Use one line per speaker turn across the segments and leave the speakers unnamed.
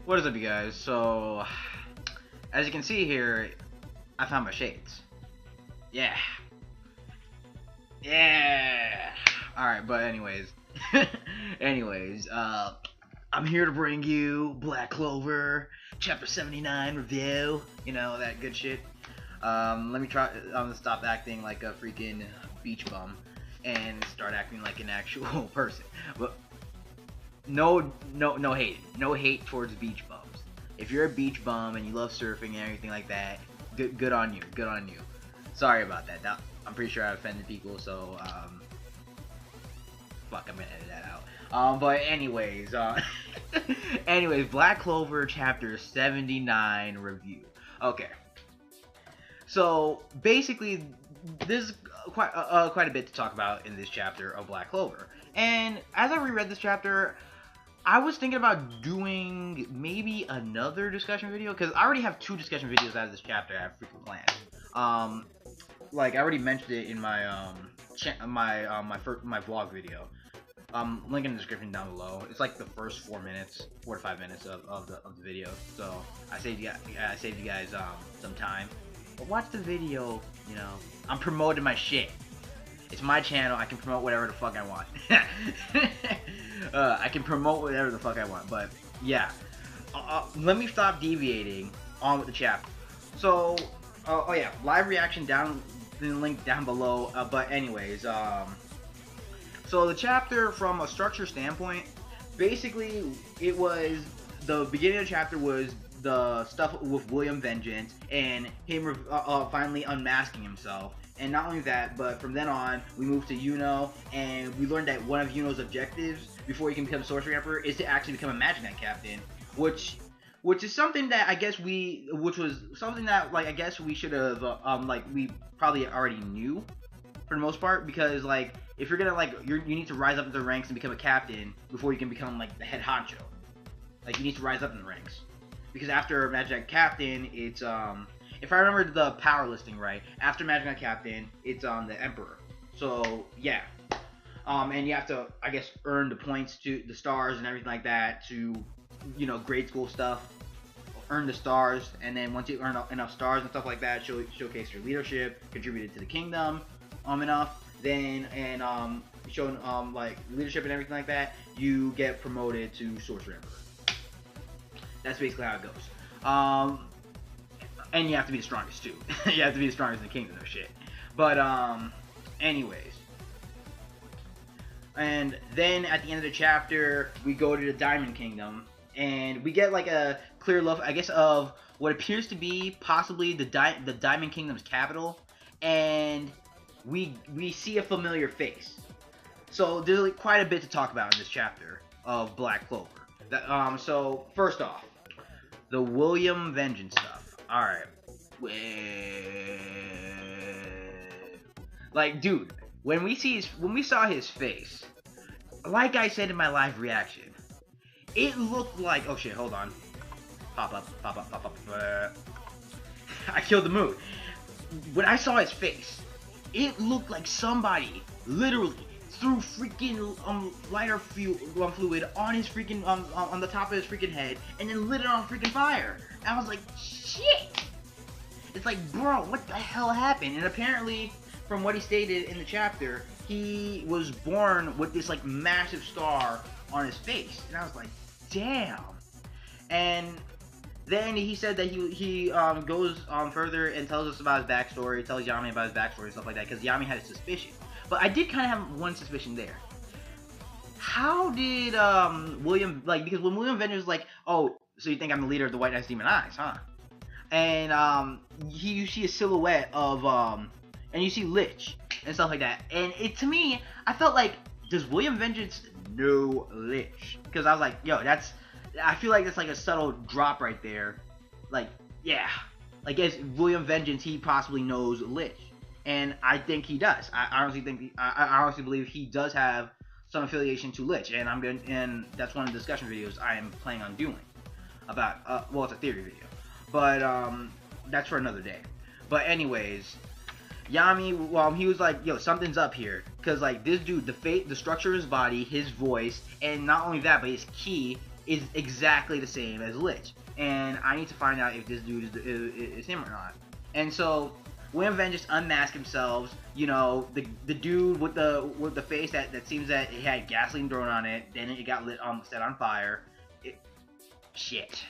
What is up, you guys? So, as you can see here, I found my shades. Yeah. Yeah. Alright, but anyways. I'm here to bring you Black Clover, Chapter 79 review. You know, that good shit. Let me try, I'm gonna stop acting like a freaking beach bum and start acting like an actual person. But no hate. No hate towards beach bums. If you're a beach bum and you love surfing and everything like that, good on you. Good on you. Sorry about that. I'm pretty sure I offended people, so fuck, I'm gonna edit that out. But anyways, anyways, Black Clover Chapter 79 review. Okay. So basically, there's quite a bit to talk about in this chapter of Black Clover. And as I reread this chapter, I was thinking about doing maybe another discussion video, because I already have 2 discussion videos out of this chapter I have freaking planned. Like I already mentioned it in my my vlog video. Link in the description down below. It's like the first 4 to 5 minutes of the video. So I saved you guys some time. But watch the video. You know, I'm promoting my shit. It's my channel. I can promote whatever the fuck I want. I can promote whatever the fuck I want. But yeah, let me stop deviating on with the chapter. So, oh yeah, live reaction down in the link down below. But anyways, so the chapter from a structure standpoint, basically it was the beginning of the chapter was the stuff with William Vengeance and him finally unmasking himself. And not only that, but from then on, we moved to Yuno, and we learned that one of Yuno's objectives before he can become Sorcery Emperor is to actually become a Magic Knight Captain, which is something that I guess which was something that like I guess we should have like we probably already knew for the most part, because like if you're gonna like you need to rise up in the ranks and become a captain before you can become like the head honcho. Like you need to rise up in the ranks, because after Magic Knight Captain, it's if I remember the power listing right, after Magic Knight Captain, it's the Emperor. So yeah, and you have to, I guess, earn the points to the stars and everything like that to, you know, grade school stuff. Earn the stars, and then once you earn enough stars and stuff like that, showcase your leadership, contributed to the kingdom, enough. Then and showing like leadership and everything like that, you get promoted to Sorcerer Emperor. That's basically how it goes. And you have to be the strongest too. You have to be the strongest in the kingdom, no shit. But anyways, and then at the end of the chapter, we go to the Diamond Kingdom, and we get like a clear look, I guess, of what appears to be possibly the Diamond Kingdom's capital, and we see a familiar face. So there's like quite a bit to talk about in this chapter of Black Clover. So first off, the William Vengeance stuff. Alright. Like, dude, when we saw his face, like I said in my live reaction, it looked like, oh shit, hold on. Pop up. I killed the mood. When I saw his face, it looked like somebody literally threw freaking lighter fluid on his freaking on the top of his freaking head and then lit it on freaking fire. And I was like, shit. It's like, bro, what the hell happened? And apparently, from what he stated in the chapter, he was born with this like massive scar on his face. And I was like, damn. And then he said that he goes further and tells us about his backstory, tells Yami about his backstory and stuff like that, because Yami had a suspicion. But I did kind of have one suspicion there. How did William, like, because when William Vengeance was like, oh, so you think I'm the leader of the White Knight's Demon Eyes, huh? And you see a silhouette of and you see Lich and stuff like that. And it, to me, I felt like, does William Vengeance know Lich? Because I was like, yo, I feel like that's like a subtle drop right there. Like, yeah, like as William Vengeance, he possibly knows Lich. And I think he does. I honestly believe he does have some affiliation to Lich, and that's one of the discussion videos I am planning on doing about. Well, it's a theory video, but that's for another day. But anyways, Yami, he was like, yo, something's up here, because like this dude, the structure of his body, his voice, and not only that, but his ki is exactly the same as Lich, and I need to find out if this dude is him or not. And so William Vengeance unmasked themselves. You know, the dude with the face that seems that it had gasoline thrown on it, then it got set on fire. Shit.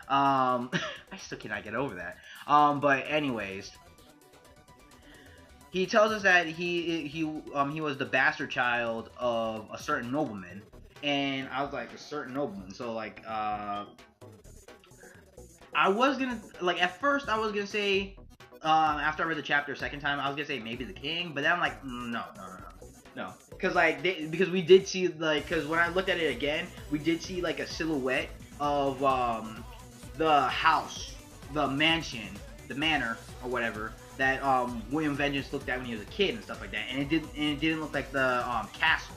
I still cannot get over that. But anyways, he tells us that he was the bastard child of a certain nobleman, and I was like, a certain nobleman. So like, I was gonna like at first I was gonna say, after I read the chapter a second time, I was gonna say maybe the king, but then I'm like, no, because like because we did see like, because when I looked at it again, we did see like a silhouette of the house, the mansion, the manor or whatever that William Vengeance looked at when he was a kid and stuff like that, and it didn't look like the castle.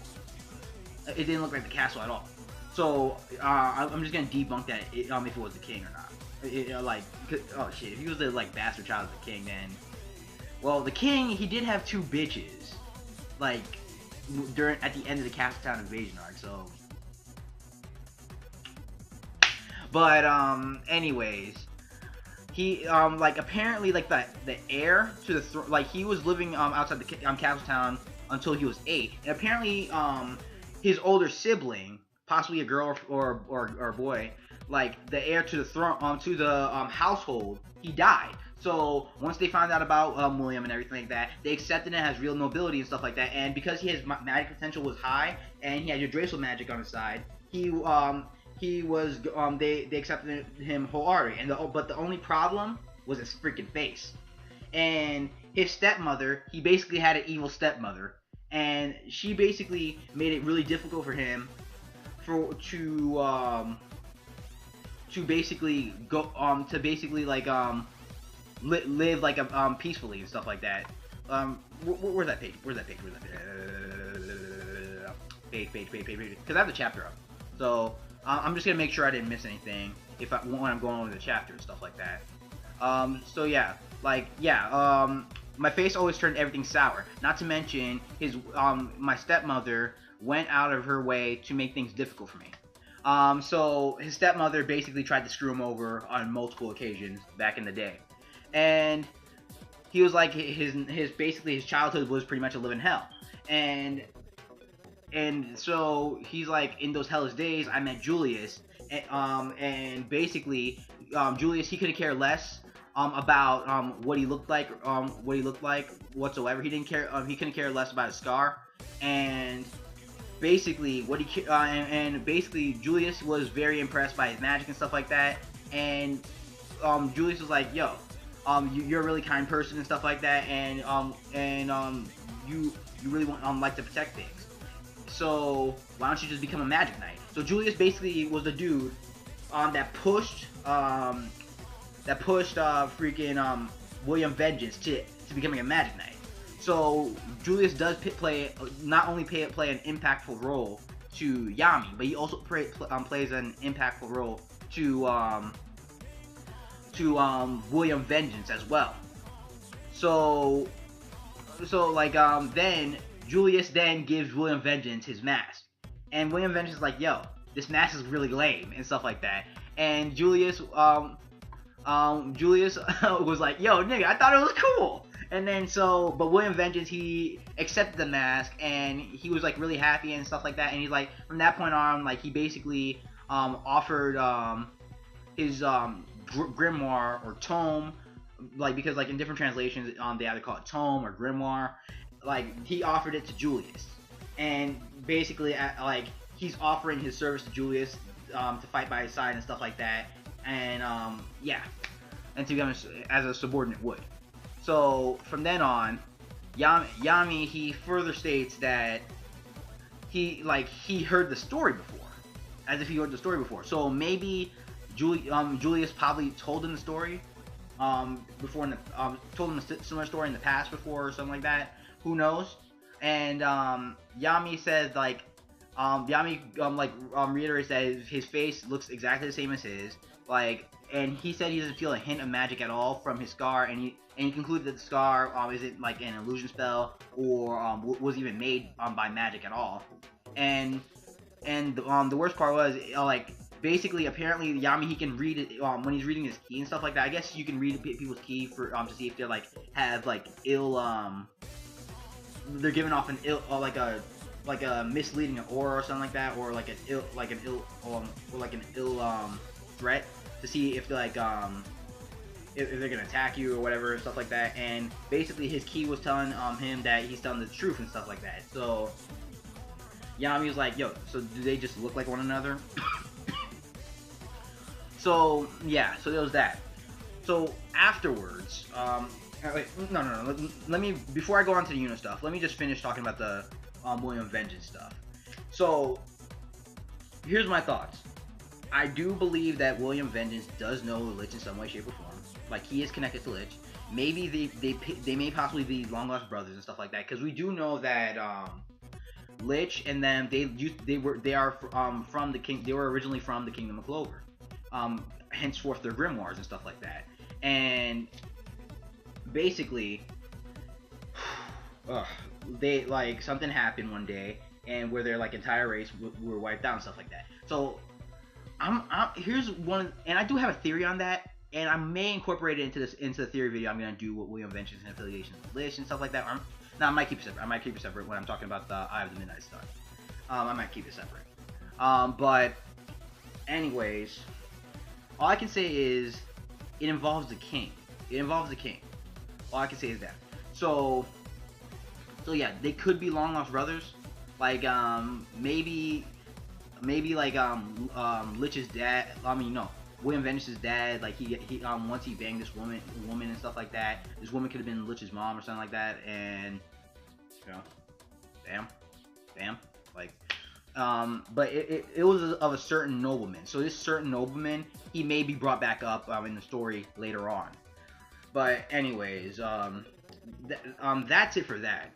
It didn't look like the castle at all. So I'm just gonna debunk that if it was the king or not. Like, oh shit, if he was the like bastard child of the king, then well, the king, he did have 2 bitches, like at the end of the Castletown invasion arc. So, but anyways, he like apparently like the heir to the like he was living outside the Castletown until he was 8, and apparently his older sibling, possibly a girl or boy, like the heir to the throne to the household, he died. So once they found out about William and everything like that, they accepted it as real nobility and stuff like that. And because his magic potential was high and he had Yggdrasil magic on his side, he was they accepted him wholeheartedly. And but the only problem was his freaking face. And his stepmother, he basically had an evil stepmother, and she basically made it really difficult for him to basically go to basically like live like peacefully and stuff like that. Where's that page? Where's that page? Page. Because I have the chapter up, so I'm just gonna make sure I didn't miss anything when I'm going over the chapter and stuff like that. So yeah, like my face always turned everything sour. Not to mention his my stepmother went out of her way to make things difficult for me. So his stepmother basically tried to screw him over on multiple occasions back in the day, and he was like his basically his childhood was pretty much a living hell, and so he's like, in those hellish days I met Julius, and basically Julius, he couldn't care less about what he looked like whatsoever. He didn't care. He couldn't care less about his scar, and basically basically Julius was very impressed by his magic and stuff like that, and Julius was like, yo, you're a really kind person and stuff like that, and you really like to protect things, so why don't you just become a magic knight? So Julius basically was the dude that pushed freaking William Vengeance to becoming a magic knight. So Julius does not only play an impactful role to Yami, but he also plays an impactful role to William Vengeance as well. So like then Julius then gives William Vengeance his mask, and William Vengeance is like, yo, this mask is really lame and stuff like that. And Julius was like, yo, nigga, I thought it was cool. And then but William Vengeance, he accepted the mask, and he was like really happy and stuff like that. And he's like, from that point on, like he basically offered his grimoire or tome, like, because like in different translations they either call it tome or grimoire. Like he offered it to Julius, and basically like he's offering his service to Julius to fight by his side and stuff like that. And yeah, and to be honest, as a subordinate would. So from then on, Yami, he further states that he heard the story before, as if he heard the story before. So maybe Julius probably told him the story before, told him a similar story in the past before or something like that. Who knows? And Yami says like reiterates that his face looks exactly the same as his, like, and he said he doesn't feel a hint of magic at all from his scar, and he concluded that the scar isn't like an illusion spell or was even made by magic at all. And the worst part was like basically, apparently, Yami, he can read it when he's reading his key and stuff like that. I guess you can read people's key for to see if they're like have like ill they're giving off an ill like a misleading aura or something like that, or like an ill threat, to see if they're like if they're gonna attack you or whatever, stuff like that. And basically his key was telling him that he's telling the truth and stuff like that. So Yami was like, yo, so do they just look like one another? So yeah, so there was that. So afterwards, wait, no. Let me, before I go on to the Yuno stuff, let me just finish talking about the William Vengeance stuff. So here's my thoughts. I do believe that William Vengeance does know Lich in some way, shape, or form. Like, he is connected to Lich. Maybe they may possibly be long lost brothers and stuff like that, because we do know that Lich and them, they were originally from the Kingdom of Clover. Henceforth their grimoires and stuff like that. And basically, they like something happened one day, and where their like entire race were wiped out and stuff like that. So here's one, and I do have a theory on that, and I may incorporate it into the theory video I'm gonna do with William Vengeance and affiliations with Lich and stuff like that. No, I might keep it separate. I might keep it separate when I'm talking about the Eye of the Midnight Star. I might keep it separate. But anyways, all I can say is it involves the king. It involves the king. All I can say is that. So yeah, they could be long lost brothers. Like maybe like Lich's dad. I mean, no, William Vengeance's dad. Like he once he banged this woman and stuff like that. This woman could have been Lich's mom or something like that. And you know, damn, like. But it was of a certain nobleman. So this certain nobleman, he may be brought back up in the story later on. But anyways, that's it for that.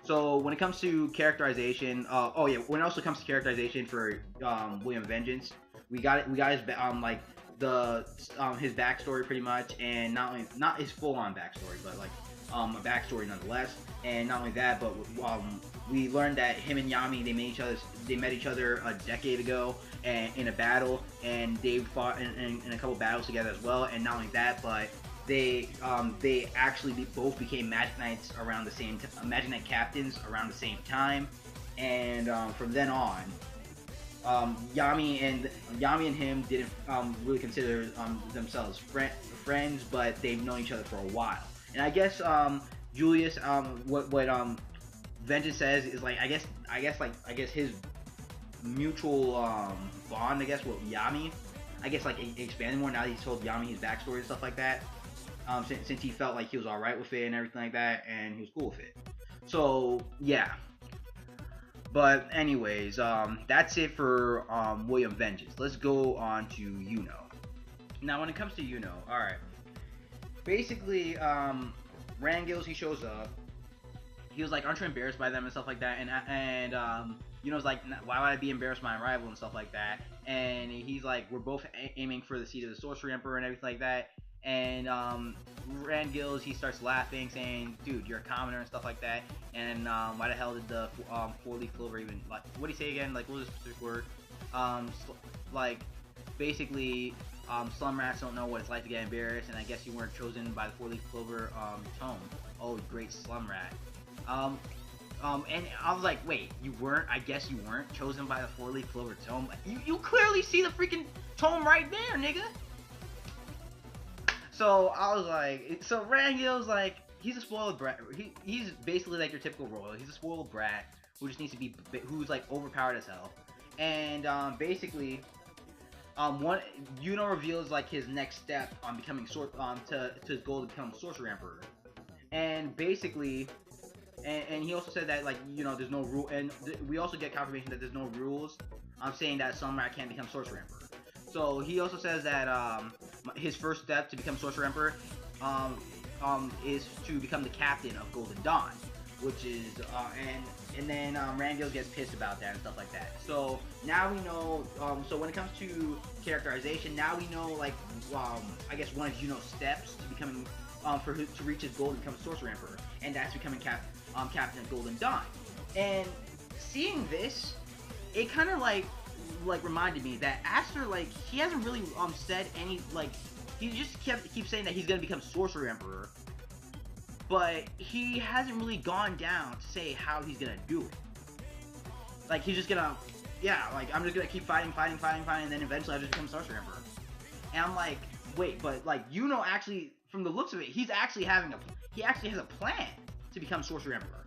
So when it comes to characterization, oh yeah, when it also comes to characterization for William Vengeance, we got his like his backstory pretty much, and not his full-on backstory, but like a backstory nonetheless. And not only that, but we learned that him and Yami, they met each other a decade ago, and in a battle, and they fought in a couple battles together as well. And not only that, but they actually both became Magic Knights around the same Magic Knight captains around the same time. And from then on, Yami and him didn't really consider themselves friends, but they've known each other for a while. And I guess Julius, what Vengeance says is like, I guess his mutual bond, I guess, with Yami, I guess like expanded more now that he's told Yami his backstory and stuff like that. Since he felt like he was alright with it and everything like that, and he was cool with it. So yeah. But anyways, that's it for William Vengeance. Let's go on to Yuno. Now when it comes to Yuno, alright. Basically, Rangil's, he shows up. He was like, aren't you embarrassed by them and stuff like that? And Yuno's like, why would I be embarrassed by my rival and stuff like that? And he's like, we're both aiming for the seat of the Sorcery Emperor and everything like that. And Rangil's, he starts laughing, saying, dude, you're a commoner and stuff like that. And why the hell did the four-leaf clover even, like, what did he say again? Like, what was the specific word? Like, basically, slum rats don't know what it's like to get embarrassed, and I guess you weren't chosen by the four-leaf clover tome. Oh, great slum rat. And I was like, wait, you weren't? I guess you weren't chosen by the four-leaf clover tome. You clearly see the freaking tome right there, nigga. So I was like, so Rangil's like, he's a spoiled brat. He's basically like your typical royal. He's a spoiled brat who just needs to be, who's like overpowered as hell. And basically, Yuno reveals like his next step on becoming to his goal to become Sorcery Emperor. And basically, and he also said that, like, you know, there's no rule, and we also get confirmation that there's no rules saying that some rat can't become Sorcerer Emperor. So he also says that his first step to become Sorcerer Emperor is to become the captain of Golden Dawn, which is and then Rangil gets pissed about that and stuff like that. So now we know. So when it comes to characterization, now we know, like, I guess one of Yuno's steps to becoming to reach his goal to become Sorcerer Emperor, and that's becoming captain of Golden Dawn. And seeing this, it kind of like like reminded me that Asta, like, he hasn't really said any, like, he just keeps saying that he's gonna become Sorcerer Emperor, but he hasn't really gone down to say how he's gonna do it. Like, he's just gonna, yeah, like, I'm just gonna keep fighting, and then eventually I just become Sorcerer Emperor. And I'm like, wait, but like, Yuno actually, from the looks of it, he actually has a plan to become Sorcerer Emperor.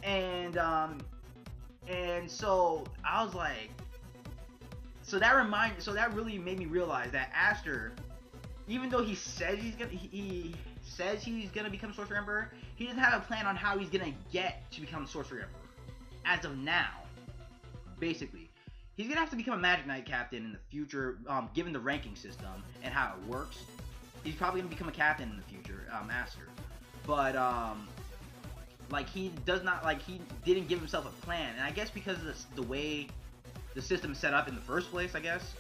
And so I was like, so that really made me realize that Asta, even though he says he's gonna become Sorcerer Emperor, he doesn't have a plan on how he's gonna get to become Sorcerer Emperor. As of now, basically, he's gonna have to become a Magic Knight captain in the future, given the ranking system and how it works. He's probably gonna become a captain in the future, Asta. But like, he didn't give himself a plan, and I guess because of the way the system is set up in the first place, I guess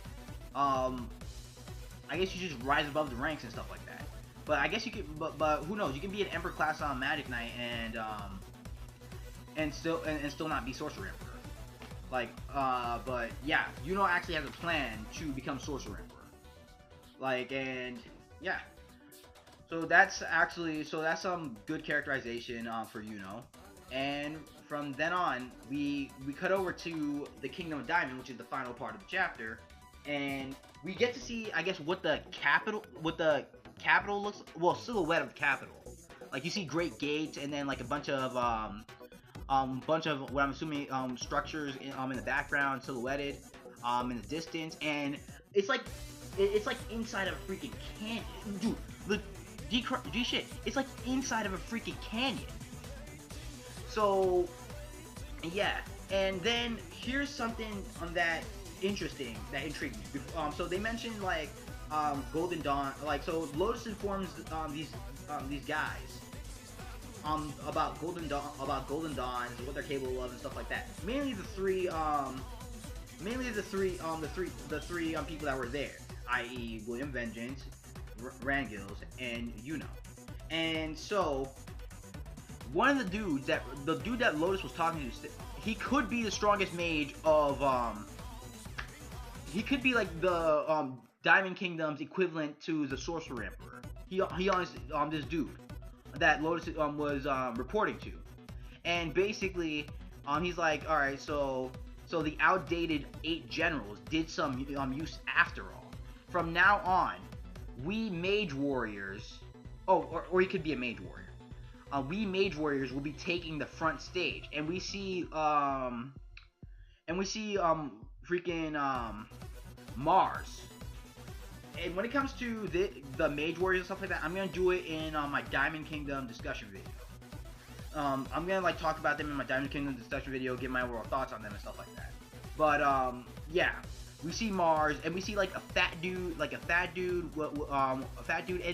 you just rise above the ranks and stuff like that. But I guess you could, but who knows? You can be an Emperor class Magic Knight and still not be Sorcerer Emperor. Like, but yeah, Yuno actually has a plan to become Sorcerer Emperor. Like, and yeah. So that's some good characterization for Yuno. And from then on, we cut over to the Kingdom of Diamond, which is the final part of the chapter, and we get to see, I guess, what the capital looks, well, silhouette of the capital. Like, you see great gates, and then like a bunch of what I'm assuming structures in the background, silhouetted in the distance, and it's like inside of a freaking canyon, dude. The G shit, it's like inside of a freaking canyon. So yeah, and then here's something that interesting, that intrigued me. So they mentioned like Golden Dawn, like, so Lotus informs these guys about Golden Dawns, what they're capable of and stuff like that. Mainly the three people that were there, i.e. William Vengeance, Rangills, and Yuno. And so one of the dude that Lotus was talking to, he could be the strongest mage of he could be like the Diamond Kingdom's equivalent to the Sorcerer Emperor. He honestly, this dude that Lotus was reporting to, and basically he's like, all right, so the outdated 8 generals did some use after all. From now on, we Mage Warriors, or he could be a Mage Warrior. We Mage Warriors will be taking the front stage, and we see freaking Mars. And when it comes to the Mage Warriors and stuff like that, I'm gonna do it in my Diamond Kingdom discussion video. I'm gonna like talk about them in my Diamond Kingdom discussion video, give my overall thoughts on them and stuff like that. But yeah, we see Mars, and we see like a fat dude, and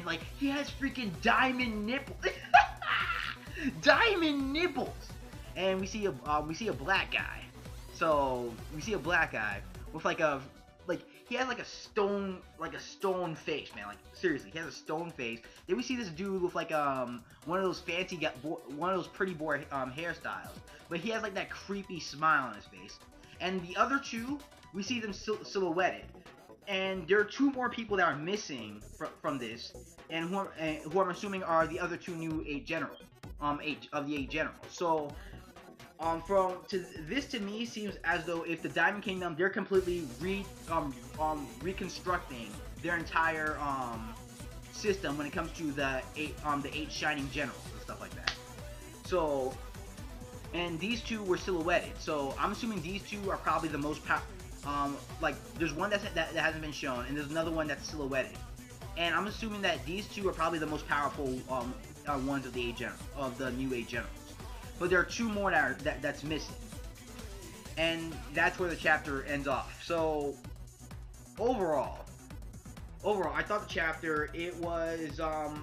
like he has freaking diamond nipples, diamond nipples. And we see a black guy. So we see a black guy with he has like a stone face, man. Like, seriously, he has a stone face. Then we see this dude with like one of those pretty boy hairstyles, but he has like that creepy smile on his face. And the other two, we see them silhouetted. And there are 2 more people that are missing from this, and who I'm assuming are the other 2 new 8 generals, 8 of the 8 generals. So this to me seems as though if the Diamond Kingdom, they're completely reconstructing their entire system when it comes to the 8 shining generals and stuff like that. So, and these 2 were silhouetted, so I'm assuming these 2 are probably the most like, there's one that hasn't been shown, and there's another one that's silhouetted, and I'm assuming that these 2 are probably the most powerful ones of the 8 generals, of the new 8 generals. But there are 2 more that's missing, and that's where the chapter ends off. So overall, I thought the chapter, it was a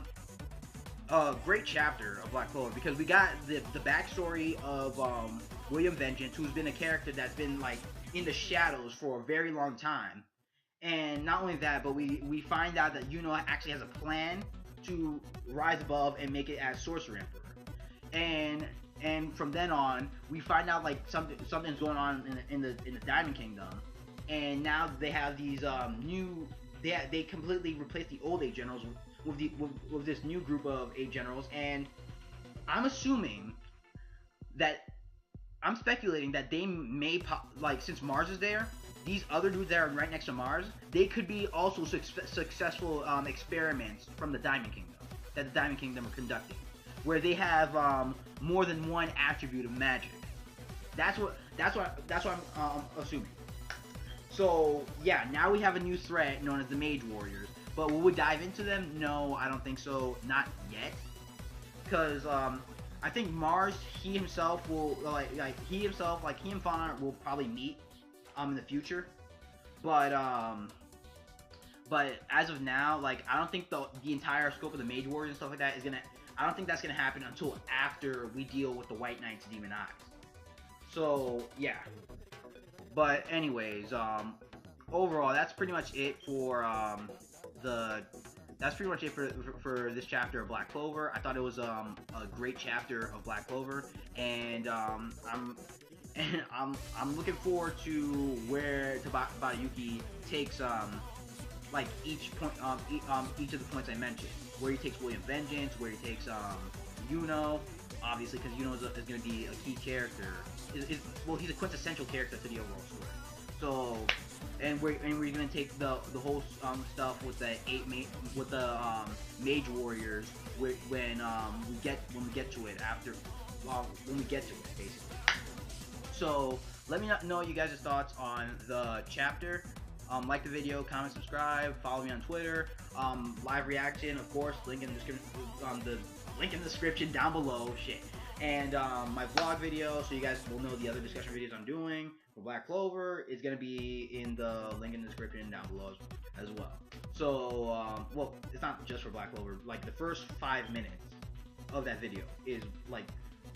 great chapter of Black Clover, because we got the backstory of William Vengeance, who's been a character that's been like in the shadows for a very long time. And not only that, but we find out that Yuno actually has a plan to rise above and make it as Sorcerer Emperor. And from then on, we find out like something's going on in the Diamond Kingdom, and now they have these new. They completely replaced the old 8 generals with this new group of 8 generals, and I'm assuming that I'm speculating that they may like, since Mars is there, these other dudes that are right next to Mars, they could be also successful experiments from the Diamond Kingdom that the Diamond Kingdom are conducting, where they have more than one attribute of magic. That's what I'm assuming. So yeah, now we have a new threat known as the Mage Warriors. But will we dive into them? No, I don't think so. Not yet. Because I think Mars, he himself will he and Fauna will probably meet in the future. But as of now, like, I don't think the entire scope of the Mage Warriors and stuff like that is gonna. I don't think that's gonna happen until after we deal with the White Knight's Demon Eyes. So yeah. But anyways, overall, that's pretty much it for that's pretty much it for this chapter of Black Clover. I thought it was a great chapter of Black Clover, and I'm looking forward to where Tabayuki takes like each point each of the points I mentioned, where he takes William Vengeance, where he takes Yuno, obviously, because Yuno is going to be a key character. Well, he's a quintessential character to the overall story. So, and we're gonna take the whole stuff with the Mage Warriors when we get to it basically. So let me know you guys' thoughts on the chapter. Like the video, comment, subscribe, follow me on Twitter. Live reaction, of course, link in the description. The link in the description down below. Shit. And my vlog video, so you guys will know the other discussion videos I'm doing for Black Clover, is going to be in the link in the description down below as well. So, well, it's not just for Black Clover. Like, the first 5 minutes of that video is, like,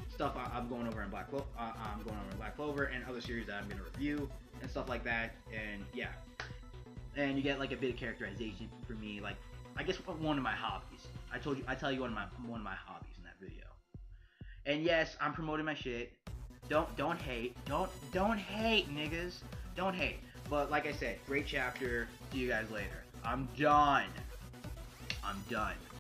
stuff I'm going over in Black Clover, and other series that I'm going to review, and stuff like that, and yeah. And you get, like, a bit of characterization for me, like, I guess one of my hobbies. I tell you one of my hobbies in that video. And yes, I'm promoting my shit. Don't hate. Don't hate, niggas. Don't hate. But like I said, great chapter. See you guys later. I'm done.